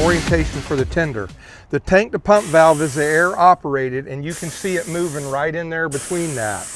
Orientation for the tender. The tank to pump valve is the air operated, and you can see it moving right in there between that.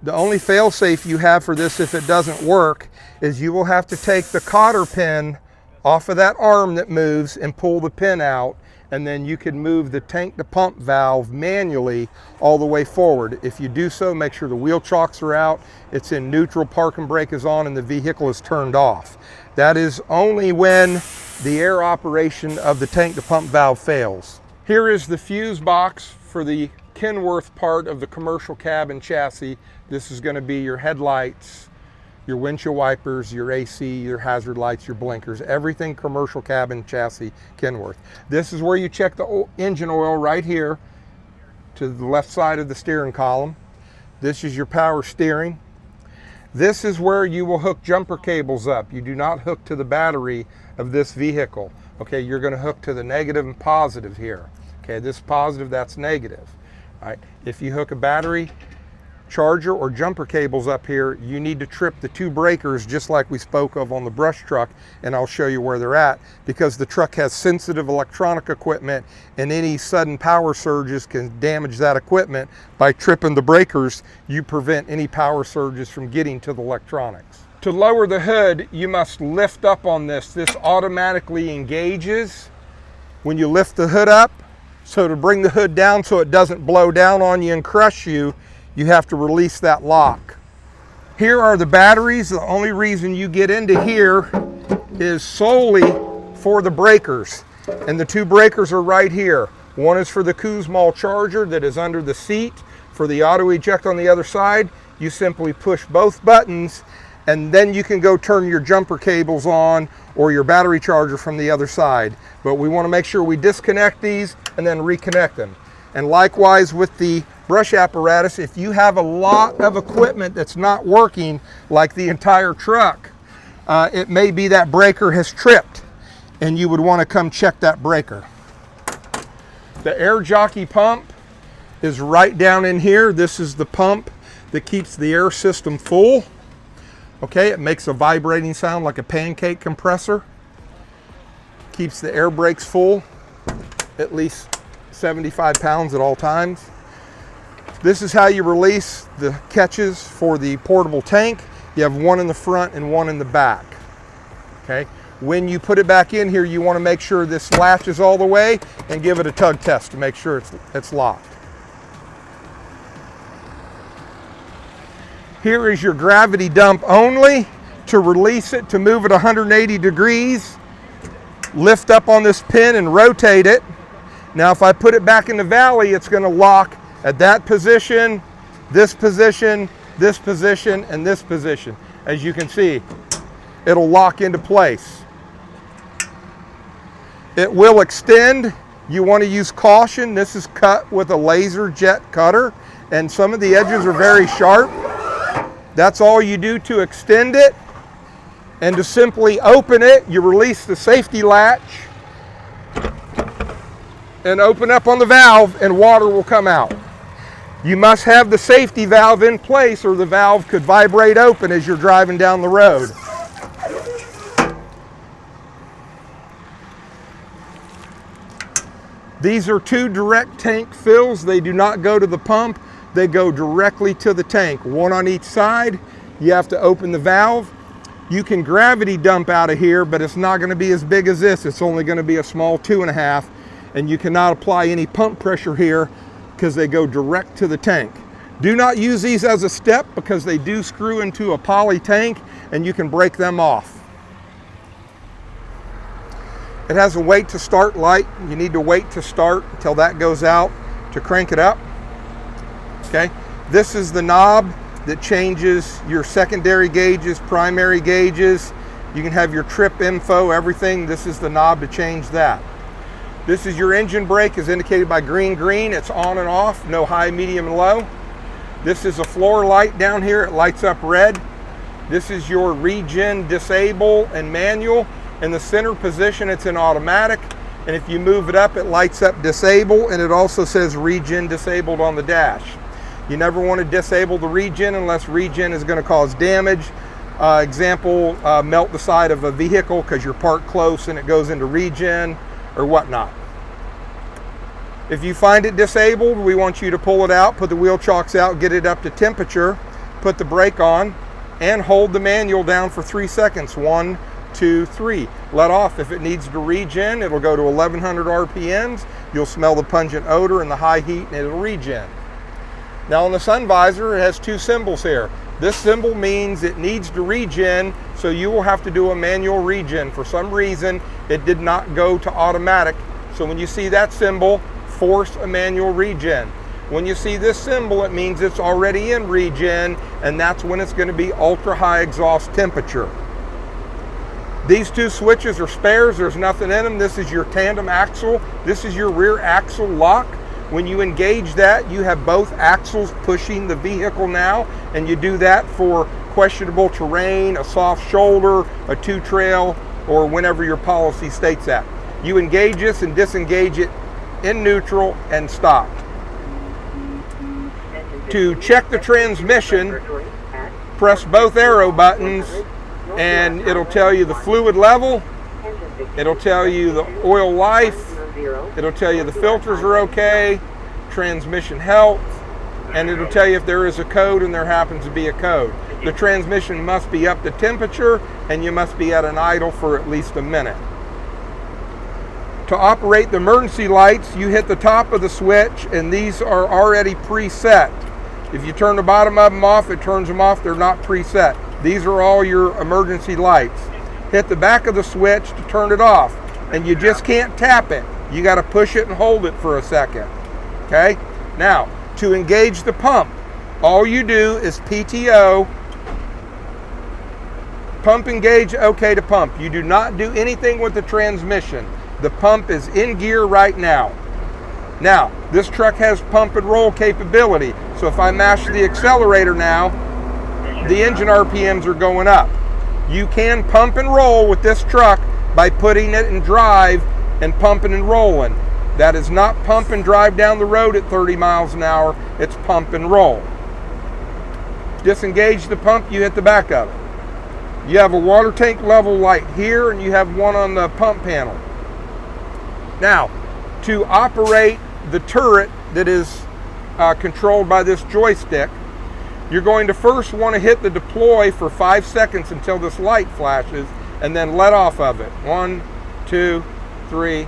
The only fail-safe you have for this if it doesn't work is you will have to take the cotter pin off of that arm that moves and pull the pin out, and then you can move the tank to pump valve manually all the way forward. If you do so, make sure the wheel chocks are out, it's in neutral, park and brake is on, and the vehicle is turned off. That is only when the air operation of the tank to pump valve fails. Here is the fuse box for the Kenworth part of the commercial cab and chassis. This is going to be your headlights, your windshield wipers, your AC, your hazard lights, your blinkers, everything commercial cab and chassis Kenworth. This is where you check the engine oil right here to the left side of the steering column. This is your power steering. This is where you will hook jumper cables up. You do not hook to the battery of this vehicle. Okay, you're going to hook to the negative and positive here. Okay, this positive, that's negative. All right, if you hook a battery charger or jumper cables up here, you need to trip the two breakers just like we spoke of on the brush truck, and I'll show you where they're at, because the truck has sensitive electronic equipment and any sudden power surges can damage that equipment. By tripping the breakers, you prevent any power surges from getting to the electronics. To lower the hood, you must lift up on this. This automatically engages when you lift the hood up. So to bring the hood down so it doesn't blow down on you and crush you, you have to release that lock. Here are the batteries. The only reason you get into here is solely for the breakers. And the two breakers are right here. One is for the Kuzmal charger that is under the seat. For the auto eject on the other side, you simply push both buttons, and then you can go turn your jumper cables on or your battery charger from the other side. But we want to make sure we disconnect these and then reconnect them. And likewise with the brush apparatus, if you have a lot of equipment that's not working, like the entire truck, it may be that breaker has tripped, and you would want to come check that breaker. The air jockey pump is right down in here. This is the pump that keeps the air system full. Okay, it makes a vibrating sound like a pancake compressor. Keeps the air brakes full, at least 75 pounds at all times. This is how you release the catches for the portable tank. You have one in the front and one in the back. Okay, when you put it back in here, you want to make sure this latches all the way and give it a tug test to make sure it's locked. Here is your gravity dump only. To release it, to move it 180 degrees, lift up on this pin and rotate it. Now if I put it back in the valley, it's going to lock at that position, this position, this position, and this position. As you can see, it'll lock into place. It will extend. You want to use caution. This is cut with a laser jet cutter, and some of the edges are very sharp. That's all you do to extend it. And to simply open it, you release the safety latch and open up on the valve, and water will come out. You must have the safety valve in place, or the valve could vibrate open as you're driving down the road. These are two direct tank fills. They do not go to the pump. They go directly to the tank, one on each side. You have to open the valve. You can gravity dump out of here, but it's not going to be as big as this. It's only going to be a small 2.5, and you cannot apply any pump pressure here because they go direct to the tank. Do not use these as a step because they do screw into a poly tank and you can break them off. It has a wait to start light. You need to wait to start until that goes out to crank it up. Okay, this is the knob that changes your secondary gauges, primary gauges. You can have your trip info, everything. This is the knob to change that. This is your engine brake, as indicated by green, green. It's on and off, no high, medium, and low. This is a floor light down here. It lights up red. This is your regen, disable, and manual. In the center position, it's in automatic. And if you move it up, it lights up disable, and it also says regen disabled on the dash. You never want to disable the regen unless regen is going to cause damage. Example, melt the side of a vehicle because you're parked close and it goes into regen or whatnot. If you find it disabled, we want you to pull it out, put the wheel chocks out, get it up to temperature, put the brake on, and hold the manual down for 3 seconds. 1, 2, 3. Let off. If it needs to regen, it'll go to 1100 RPMs. You'll smell the pungent odor and the high heat, and it'll regen. Now on the sun visor, it has 2 symbols here. This symbol means it needs to regen, so you will have to do a manual regen. For some reason, it did not go to automatic. So when you see that symbol, force a manual regen. When you see this symbol, it means it's already in regen, and that's when it's going to be ultra high exhaust temperature. These 2 switches are spares. There's nothing in them. This is your tandem axle. This is your rear axle lock. When you engage that, you have both axles pushing the vehicle now, and you do that for questionable terrain, a soft shoulder, a 2-trail, or whenever your policy states that. You engage this and disengage it in neutral and stop. To check the transmission, press both arrow buttons, and it'll tell you the fluid level, it'll tell you the oil life, it'll tell you the filters are okay, transmission health, and it'll tell you if there is a code, and there happens to be a code. The transmission must be up to temperature, and you must be at an idle for at least a minute. To operate the emergency lights, you hit the top of the switch, and these are already preset. If you turn the bottom of them off, it turns them off. They're not preset. These are all your emergency lights. Hit the back of the switch to turn it off, and you just can't tap it. You got to push it and hold it for a second. Okay? Now, to engage the pump, all you do is PTO, pump engage, okay to pump. You do not do anything with the transmission. The pump is in gear right now. Now, this truck has pump and roll capability, so if I mash the accelerator now, the engine RPMs are going up. You can pump and roll with this truck by putting it in drive and pumping and rolling. That is not pump and drive down the road at 30 miles an hour, it's pump and roll. Disengage the pump, you hit the back of it. You have a water tank level light here, and you have one on the pump panel. Now, to operate the turret that is controlled by this joystick, you're going to first want to hit the deploy for 5 seconds until this light flashes, and then let off of it. 1, 2, 3,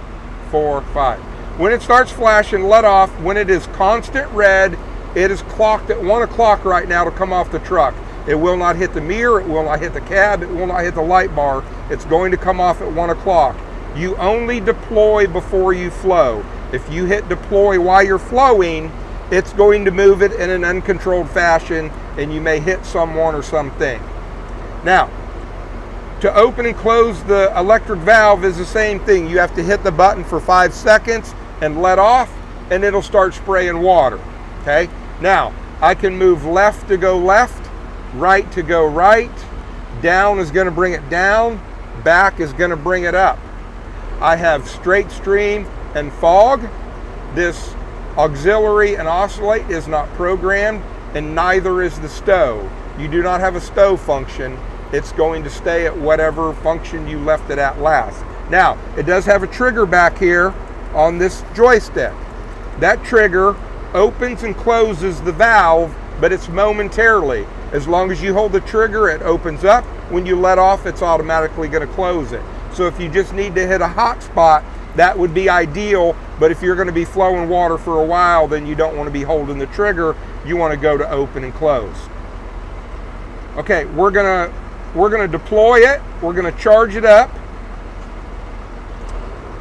4, 5. When it starts flashing, let off. When it is constant red, it is clocked at 1 o'clock right now to come off the truck. It will not hit the mirror, it will not hit the cab, it will not hit the light bar. It's going to come off at 1 o'clock. You only deploy before you flow. If you hit deploy while you're flowing, it's going to move it in an uncontrolled fashion, and you may hit someone or something. Now, to open and close the electric valve is the same thing. You have to hit the button for 5 seconds and let off, and it'll start spraying water. Okay? Now, I can move left to go left, right to go right, down is going to bring it down, back is going to bring it up. I have straight stream and fog. This auxiliary and oscillate is not programmed, and neither is the stow. You do not have a stow function. It's going to stay at whatever function you left it at last. Now, it does have a trigger back here on this joystick. That trigger opens and closes the valve, but it's momentarily. As long as you hold the trigger, it opens up. When you let off, it's automatically going to close it. So if you just need to hit a hot spot, that would be ideal, but if you're going to be flowing water for a while, then you don't want to be holding the trigger. You want to go to open and close. Okay, we're going to deploy it. We're going to charge it up.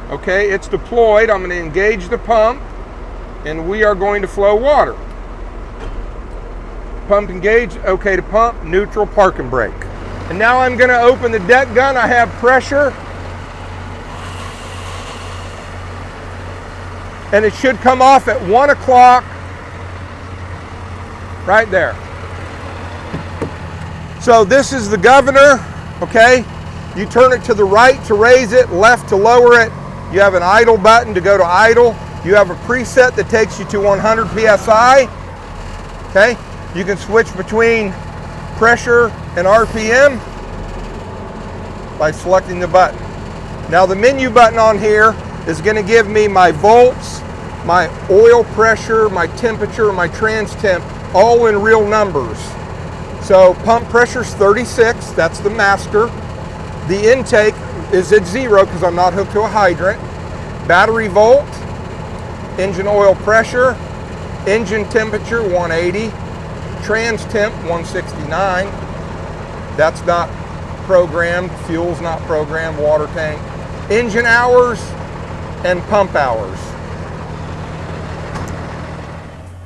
Okay, it's deployed. I'm going to engage the pump, and we are going to flow water. Pump engage, okay to pump, neutral, park and brake. And now I'm going to open the deck gun. I have pressure. And it should come off at 1 o'clock, right there. So this is the governor, okay? You turn it to the right to raise it, left to lower it. You have an idle button to go to idle. You have a preset that takes you to 100 PSI, okay? You can switch between pressure and RPM by selecting the button. Now the menu button on here is going to give me my volts, my oil pressure, my temperature, my trans temp, all in real numbers. So pump pressure is 36, that's the master. The intake is at 0 because I'm not hooked to a hydrant. Battery volt, engine oil pressure, engine temperature 180, trans temp 169. That's not programmed, fuel's not programmed, water tank. Engine hours and pump hours.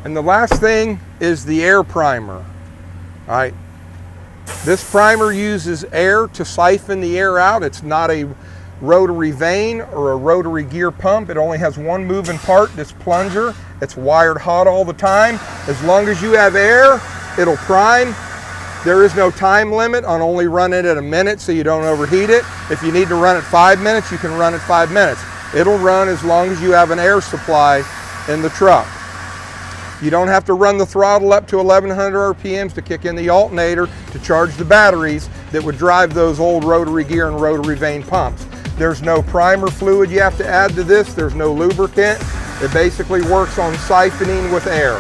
And the last thing is the air primer. All right. This primer uses air to siphon the air out. It's not a rotary vane or a rotary gear pump. It only has one moving part, this plunger. It's wired hot all the time. As long as you have air, it'll prime. There is no time limit on only running it at a minute so you don't overheat it. If you need to run it 5 minutes, you can run it 5 minutes. It'll run as long as you have an air supply in the truck. You don't have to run the throttle up to 1100 RPMs to kick in the alternator to charge the batteries that would drive those old rotary gear and rotary vane pumps. There's no primer fluid you have to add to this. There's no lubricant. It basically works on siphoning with air.